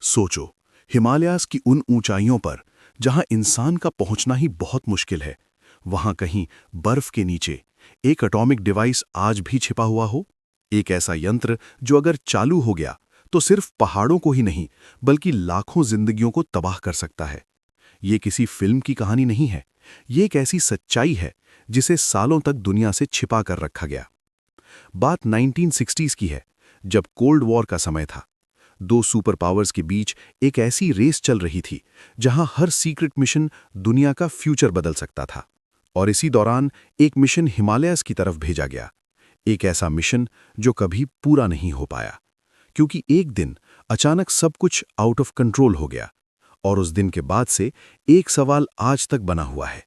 सोचो, हिमालयाज़ की उन ऊंचाइयों पर जहां इंसान का पहुंचना ही बहुत मुश्किल है, वहां कहीं बर्फ के नीचे एक एटॉमिक डिवाइस आज भी छिपा हुआ हो। एक ऐसा यंत्र जो अगर चालू हो गया तो सिर्फ पहाड़ों को ही नहीं बल्कि लाखों जिंदगियों को तबाह कर सकता है। ये किसी फिल्म की कहानी नहीं है, ये एक ऐसी सच्चाई है जिसे सालों तक दुनिया से छिपा कर रखा गया। बात 1960s की है, जब कोल्ड वॉर का समय था। दो सुपर पावर्स के बीच एक ऐसी रेस चल रही थी जहां हर सीक्रेट मिशन दुनिया का फ्यूचर बदल सकता था। और इसी दौरान एक मिशन हिमालयस की तरफ भेजा गया। एक ऐसा मिशन जो कभी पूरा नहीं हो पाया, क्योंकि एक दिन अचानक सब कुछ आउट ऑफ कंट्रोल हो गया। और उस दिन के बाद से एक सवाल आज तक बना हुआ है,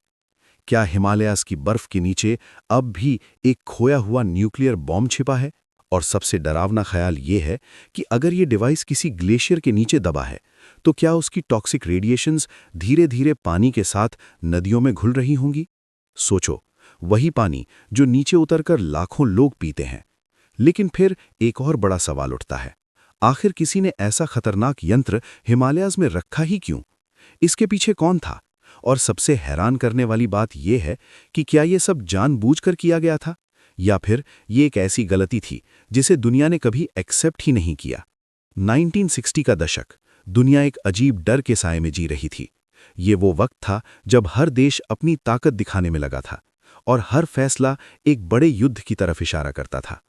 क्या हिमालयाज़ की बर्फ के नीचे अब भी एक खोया हुआ न्यूक्लियर बॉम्ब छिपा है? और सबसे डरावना ख्याल ये है कि अगर ये डिवाइस किसी ग्लेशियर के नीचे दबा है, तो क्या उसकी टॉक्सिक रेडिएशंस धीरे धीरे पानी के साथ नदियों में घुल रही होंगी? सोचो, वही पानी जो नीचे उतरकर लाखों लोग पीते हैं। लेकिन फिर एक और बड़ा सवाल उठता है, आखिर किसी ने ऐसा खतरनाक यंत्र हिमालयाज़ में रखा ही क्यों? इसके पीछे कौन था? और सबसे हैरान करने वाली बात यह है कि क्या यह सब जानबूझकर किया गया था, या फिर ये एक ऐसी गलती थी जिसे दुनिया ने कभी एक्सेप्ट ही नहीं किया। 1960 का दशक, दुनिया एक अजीब डर के साए में जी रही थी। ये वो वक्त था जब हर देश अपनी ताकत दिखाने में लगा था और हर फैसला एक बड़े युद्ध की तरफ इशारा करता था।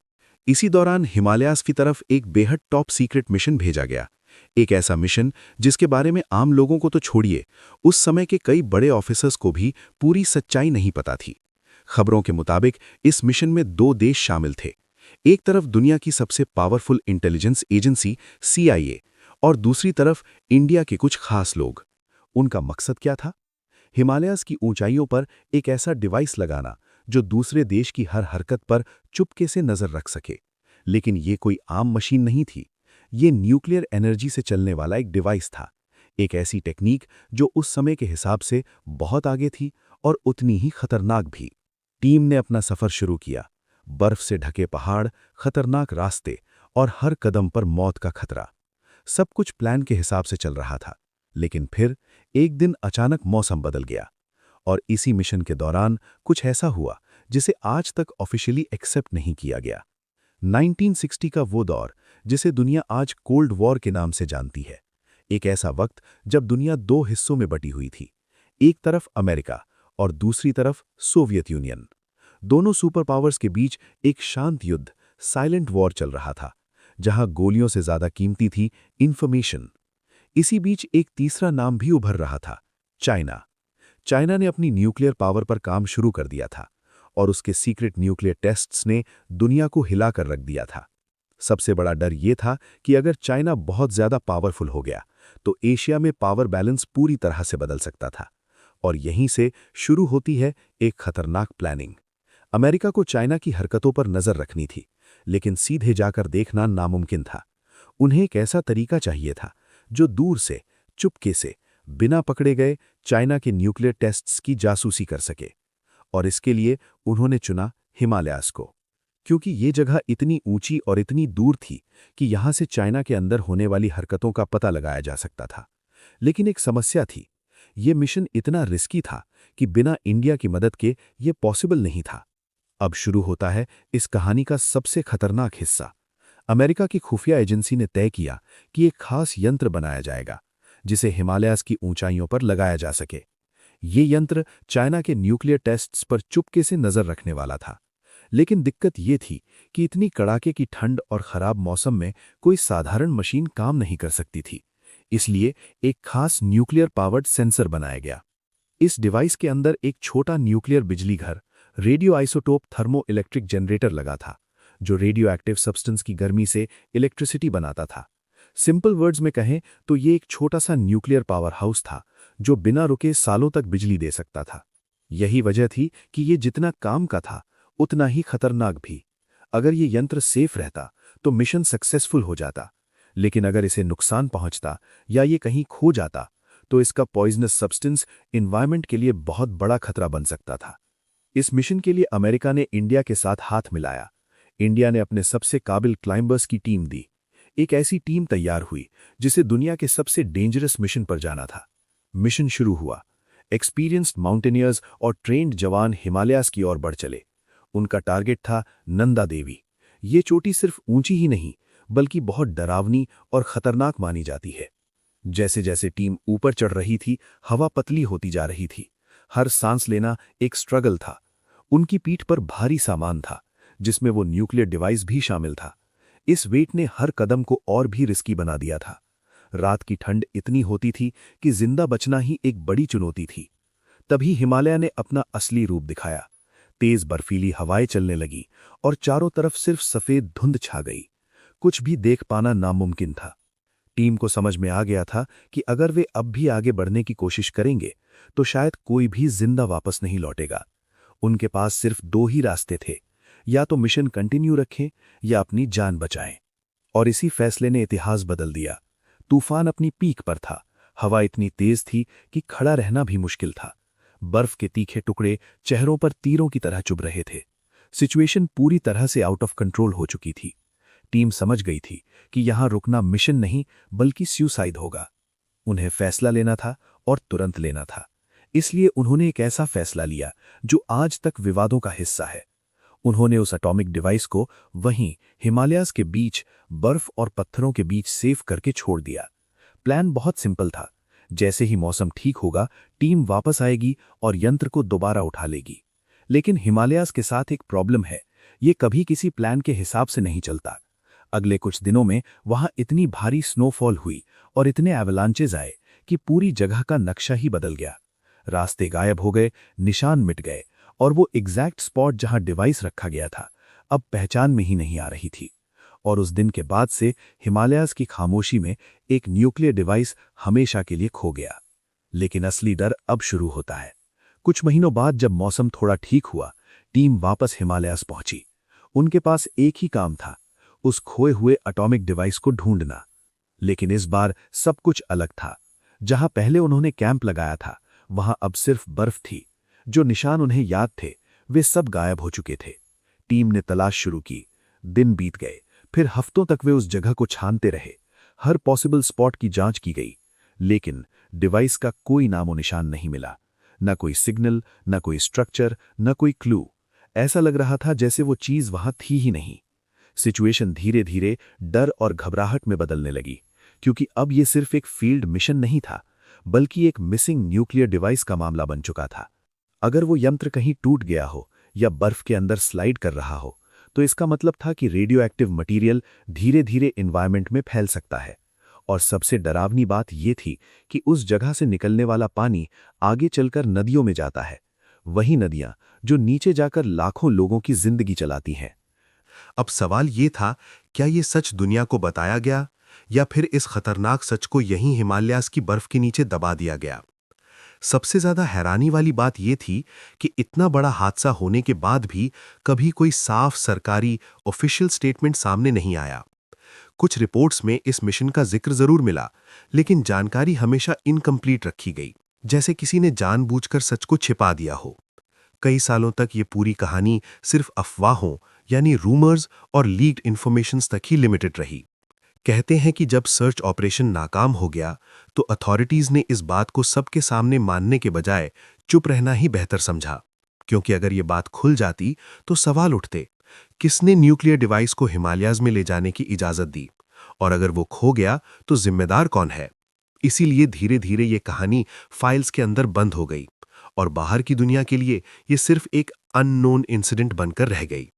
इसी दौरान हिमालयाज़ की तरफ एक बेहद टॉप सीक्रेट मिशन भेजा गया। एक ऐसा मिशन जिसके बारे में आम लोगों को तो छोड़िए, उस समय के कई बड़े ऑफिसर्स को भी पूरी सच्चाई नहीं पता थी। खबरों के मुताबिक इस मिशन में दो देश शामिल थे। एक तरफ दुनिया की सबसे पावरफुल इंटेलिजेंस एजेंसी CIA और दूसरी तरफ इंडिया के कुछ खास लोग। उनका मकसद क्या था? हिमालयाज़ की ऊंचाइयों पर एक ऐसा डिवाइस लगाना जो दूसरे देश की हर हरकत पर चुपके से नजर रख सके। लेकिन ये कोई आम मशीन नहीं थी, ये न्यूक्लियर एनर्जी से चलने वाला एक डिवाइस था। एक ऐसी टेक्निक जो उस समय के हिसाब से बहुत आगे थी और उतनी ही खतरनाक भी। टीम ने अपना सफर शुरू किया। बर्फ से ढके पहाड़, खतरनाक रास्ते और हर कदम पर मौत का खतरा। सब कुछ प्लान के हिसाब से चल रहा था। लेकिन फिर एक दिन अचानक मौसम बदल गया और इसी मिशन के दौरान कुछ ऐसा हुआ जिसे आज तक ऑफिशियली एक्सेप्ट नहीं किया गया। 1960 का वो दौर जिसे दुनिया आज कोल्ड वॉर के नाम से जानती है। एक ऐसा वक्त जब दुनिया दो हिस्सों में बटी हुई थी, एक तरफ अमेरिका और दूसरी तरफ सोवियत यूनियन। दोनों सुपर पावर्स के बीच एक शांत युद्ध, साइलेंट वॉर चल रहा था, जहां गोलियों से ज्यादा कीमती थी इंफॉर्मेशन। इसी बीच एक तीसरा नाम भी उभर रहा था, चाइना। चाइना ने अपनी न्यूक्लियर पावर पर काम शुरू कर दिया था और उसके सीक्रेट न्यूक्लियर टेस्ट्स ने दुनिया को हिलाकर रख दिया था। सबसे बड़ा डर यह था कि अगर चाइना बहुत ज्यादा पावरफुल हो गया तो एशिया में पावर बैलेंस पूरी तरह से बदल सकता था। और यहीं से शुरू होती है एक खतरनाक प्लानिंग। अमेरिका को चाइना की हरकतों पर नजर रखनी थी, लेकिन सीधे जाकर देखना नामुमकिन था। उन्हें एक ऐसा तरीका चाहिए था जो दूर से, चुपके से, बिना पकड़े गए चाइना के न्यूक्लियर टेस्ट्स की जासूसी कर सके। और इसके लिए उन्होंने चुना हिमालयाज़ को, क्योंकि ये जगह इतनी ऊंची और इतनी दूर थी कि यहां से चाइना के अंदर होने वाली हरकतों का पता लगाया जा सकता था। लेकिन एक समस्या थी, ये मिशन इतना रिस्की था कि बिना इंडिया की मदद के ये पॉसिबल नहीं था। अब शुरू होता है इस कहानी का सबसे खतरनाक हिस्सा। अमेरिका की खुफिया एजेंसी ने तय किया कि एक खास यंत्र बनाया जाएगा जिसे हिमालयाज़ की ऊंचाइयों पर लगाया जा सके। ये यंत्र चाइना के न्यूक्लियर टेस्ट्स पर चुपके से नजर रखने वाला था। लेकिन दिक्कत ये थी कि इतनी कड़ाके की ठंड और खराब मौसम में कोई साधारण मशीन काम नहीं कर सकती थी। इसलिए एक खास न्यूक्लियर पावर्ड सेंसर बनाया गया। इस डिवाइस के अंदर एक छोटा न्यूक्लियर बिजली घर, radio isotope thermo electric generator लगा था, जो रेडियो एक्टिव सब्सटेंस की गर्मी से इलेक्ट्रिसिटी बनाता था। सिंपल वर्ड्स में कहें तो ये एक छोटा सा न्यूक्लियर पावर हाउस था जो बिना रुके सालों तक बिजली दे सकता था। यही वजह थी कि ये जितना काम का था उतना ही खतरनाक भी। अगर ये यंत्र सेफ रहता तो मिशन सक्सेसफुल हो जाता, लेकिन अगर इसे नुकसान पहुंचता या ये कहीं खो जाता तो इसका पॉइजनस सब्सटेंस एनवायरनमेंट के लिए बहुत बड़ा खतरा बन सकता था। इस मिशन के लिए अमेरिका ने इंडिया के साथ हाथ मिलाया। इंडिया ने अपने सबसे काबिल क्लाइंबर्स की टीम दी। एक ऐसी टीम तैयार हुई जिसे दुनिया के सबसे डेंजरस मिशन पर जाना था। मिशन शुरू हुआ। एक्सपीरियंस्ड माउंटेनियर्स और ट्रेंड जवान हिमालयास की ओर बढ़ चले। उनका टारगेट था नंदा देवी। ये चोटी सिर्फ ऊंची ही नहीं, बल्कि बहुत डरावनी और खतरनाक मानी जाती है। जैसे जैसे टीम ऊपर चढ़ रही थी, हवा पतली होती जा रही थी। हर सांस लेना एक स्ट्रगल था। उनकी पीठ पर भारी सामान था, जिसमें वो न्यूक्लियर डिवाइस भी शामिल था। इस वेट ने हर कदम को और भी रिस्की बना दिया था। रात की ठंड इतनी होती थी कि जिंदा बचना ही एक बड़ी चुनौती थी। तभी हिमालय ने अपना असली रूप दिखाया। तेज बर्फीली हवाएं चलने लगी और चारों तरफ सिर्फ सफेद धुंध छा गई। कुछ भी देख पाना नामुमकिन था। टीम को समझ में आ गया था कि अगर वे अब भी आगे बढ़ने की कोशिश करेंगे तो शायद कोई भी जिंदा वापस नहीं लौटेगा। उनके पास सिर्फ दो ही रास्ते थे, या तो मिशन कंटिन्यू रखें या अपनी जान बचाएं। और इसी फैसले ने इतिहास बदल दिया। तूफान अपनी पीक पर था। हवा इतनी तेज थी कि खड़ा रहना भी मुश्किल था। बर्फ के तीखे टुकड़े चेहरों पर तीरों की तरह चुभ रहे थे। सिचुएशन पूरी तरह से आउट ऑफ कंट्रोल हो चुकी थी। टीम समझ गई थी कि यहां रुकना मिशन नहीं बल्कि सुसाइड होगा। उन्हें फैसला लेना था और तुरंत लेना था। इसलिए उन्होंने एक ऐसा फैसला लिया जो आज तक विवादों का हिस्सा है। उन्होंने उस एटॉमिक डिवाइस को वहीं हिमालयास के बीच बर्फ और पत्थरों के बीच सेव करके छोड़ दिया। प्लान बहुत सिंपल था। जैसे ही मौसम ठीक होगा, टीम वापस आएगी और यंत्र को दोबारा उठा लेगी। लेकिन हिमालयास के साथ एक प्रॉब्लम है। ये कभी किसी प्लान के हिसाब से नहीं चलता। अगले कुछ दिनों में वहां इतनी भारी स्नोफॉल हुई और इतने एवलांचेज आए कि पूरी जगह का नक्शा ही बदल गया। रास्ते गायब हो गए, निशान मिट गए और वो एग्जैक्ट स्पॉट जहां डिवाइस रखा गया था अब पहचान में ही नहीं आ रही थी। और उस दिन के बाद से हिमालयास की खामोशी में एक न्यूक्लियर डिवाइस हमेशा के लिए खो गया। लेकिन असली डर अब शुरू होता है। कुछ महीनों बाद जब मौसम थोड़ा ठीक हुआ, टीम वापस हिमालयास पहुंची। उनके पास एक ही काम था, उस खोए हुए एटॉमिक डिवाइस को ढूंढना। लेकिन इस बार सब कुछ अलग था। जहां पहले उन्होंने कैंप लगाया था, वहां अब सिर्फ बर्फ थी। जो निशान उन्हें याद थे, वे सब गायब हो चुके थे। टीम ने तलाश शुरू की। दिन बीत गए, फिर हफ्तों तक वे उस जगह को छानते रहे। हर पॉसिबल स्पॉट की जांच की गई, लेकिन डिवाइस का कोई नामो निशान नहीं मिला। न कोई सिग्नल, न कोई स्ट्रक्चर, न कोई क्लू। ऐसा लग रहा था जैसे वो चीज वहां थी ही नहीं। सिचुएशन धीरे धीरे डर और घबराहट में बदलने लगी, क्योंकि अब ये सिर्फ एक फील्ड मिशन नहीं था, बल्कि एक मिसिंग न्यूक्लियर डिवाइस का मामला बन चुका था। अगर वो यंत्र कहीं टूट गया हो या बर्फ के अंदर स्लाइड कर रहा हो, तो इसका मतलब था कि रेडियो एक्टिव मटीरियल धीरे धीरे एनवायरनमेंट में फैल सकता है। और सबसे डरावनी बात यह थी कि उस जगह से निकलने वाला पानी आगे चलकर नदियों में जाता है। वही नदियां जो नीचे जाकर लाखों लोगों की जिंदगी चलाती हैं। अब सवाल ये था, क्या ये सच दुनिया को बताया गया या फिर इस खतरनाक सच को यहीं हिमालयास की बर्फ के नीचे दबा दिया गया? सबसे ज्यादा हैरानी वाली बात यह थी कि इतना बड़ा हादसा होने के बाद भी कभी कोई साफ सरकारी ऑफिशियल स्टेटमेंट सामने नहीं आया। कुछ रिपोर्ट्स में इस मिशन का जिक्र जरूर मिला, लेकिन जानकारी हमेशा इनकम्प्लीट रखी गई, जैसे किसी ने जानबूझकर सच को छिपा दिया हो। कई सालों तक ये पूरी कहानी सिर्फ अफवाहों यानी रूमर्स और लीक्ड इन्फॉर्मेशंस तक ही लिमिटेड रही। कहते हैं कि जब सर्च ऑपरेशन नाकाम हो गया तो अथॉरिटीज ने इस बात को सबके सामने मानने के बजाय चुप रहना ही बेहतर समझा, क्योंकि अगर ये बात खुल जाती तो सवाल उठते, किसने न्यूक्लियर डिवाइस को हिमालयाज में ले जाने की इजाजत दी, और अगर वो खो गया तो जिम्मेदार कौन है? इसीलिए धीरे धीरे ये कहानी फाइल्स के अंदर बंद हो गई और बाहर की दुनिया के लिए ये सिर्फ एक अननोन इंसिडेंट बनकर रह गई।